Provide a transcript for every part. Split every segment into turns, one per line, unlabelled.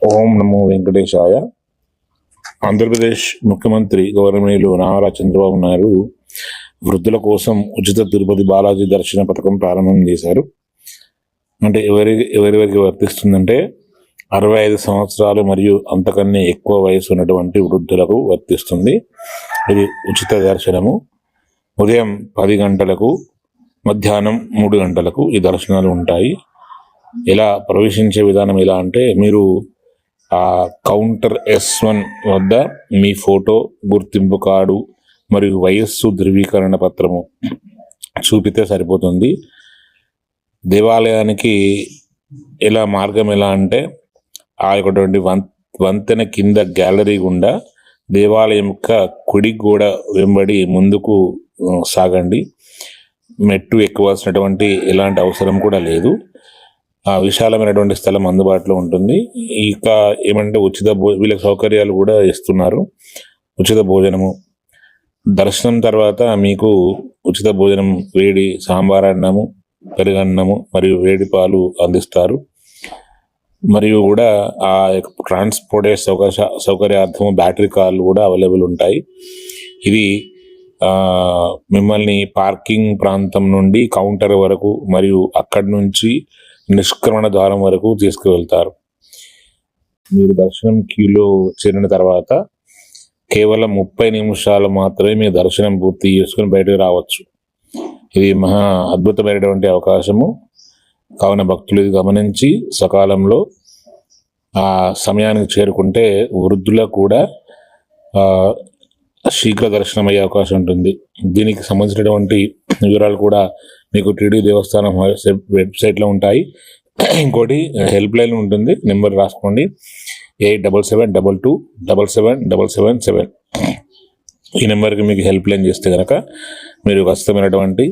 ఓం నమో వెంకటేశాయ. ఆంధ్రప్రదేశ్ ముఖ్యమంత్రి గౌరవనీయులు నారా చంద్రబాబు నాయుడు వృద్ధుల కోసం ఉచిత తిరుపతి బాలాజీ దర్శన పథకం ప్రారంభం చేశారు. అంటే ఎవరెవరికి వర్తిస్తుందంటే 65 సంవత్సరాలు మరియు అంతకన్నా ఎక్కువ వయసు ఉన్నటువంటి వృద్ధులకు వర్తిస్తుంది. ఇది ఉచిత దర్శనము. ఉదయం 10 గంటలకు, మధ్యాహ్నం 3 గంటలకు ఈ దర్శనాలు ఉంటాయి. ఇలా ప్రవేశించే విధానం ఎలా అంటే, మీరు కౌంటర్ S1 వద్ద మీ ఫోటో, గుర్తింపు కార్డు మరియు వయస్సు ధృవీకరణ పత్రము చూపితే సరిపోతుంది. దేవాలయానికి మార్గం ఎలా అంటే, ఆ యొక్క వంతెన కింద గ్యాలరీ గుండా దేవాలయం యొక్క కుడి గోడ వెంబడి ముందుకు సాగండి. మెట్టు ఎక్కవలసినటువంటి ఎలాంటి అవసరం కూడా లేదు. విశాలమైనటువంటి స్థలం అందుబాటులో ఉంటుంది. ఇక ఏమంటే వీళ్ళకి సౌకర్యాలు కూడా ఇస్తున్నారు. ఉచిత భోజనము, దర్శనం తర్వాత మీకు ఉచిత భోజనం, వేడి సాంబార్ అన్నము, పెరుగన్నము మరియు వేడి పాలు అందిస్తారు. మరియు కూడా ఆ ట్రాన్స్పోర్టేట్ సౌకర్యార్థము బ్యాటరీ కార్లు కూడా అవైలబుల్ ఉంటాయి. ఇది మిమ్మల్ని పార్కింగ్ ప్రాంతం నుండి కౌంటర్ వరకు మరియు అక్కడి నుంచి నిష్క్రమణ ద్వారం వరకు తీసుకువెళ్తారు. మీరు దర్శనం క్యూలో చేరిన తర్వాత కేవలం 30 నిమిషాలు మాత్రమే మీ దర్శనం పూర్తి చేసుకుని బయటకు రావచ్చు. ఇది మహా అద్భుతమైనటువంటి అవకాశము. కావున భక్తులు ఇది గమనించి సకాలంలో ఆ సమయానికి చేరుకుంటే వృద్ధులకు కూడా శీఘ్ర దర్శనం అయ్యే అవకాశం ఉంటుంది. దీనికి సంబంధించినటువంటి వివరాలు కూడా మీకు టీడీ దేవస్థానం వెబ్సైట్లో ఉంటాయి. ఇంకోటి హెల్ప్ లైన్ ఉంటుంది, నెంబర్ రాసుకోండి, 8772277777. ఈ నెంబర్కి మీకు హెల్ప్ లైన్ చేస్తే కనుక మీరు ఖచ్చితమైనటువంటి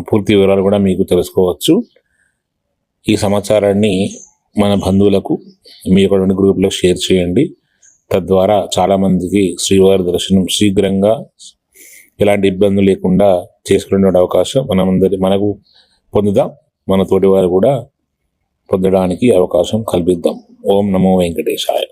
పూర్తి వివరాలు కూడా మీకు తెలుసుకోవచ్చు. ఈ సమాచారాన్ని మన బంధువులకు మీ యొక్క గ్రూప్లో షేర్ చేయండి. తద్వారా చాలామందికి శ్రీవారి దర్శనం శీఘ్రంగా ఎలాంటి ఇబ్బందులు లేకుండా చేసుకునే అవకాశం మనకు పొందుదాం. మన తోటి వారు కూడా పొందడానికి అవకాశం కల్పిద్దాం. ఓం నమో వెంకటేశాయ.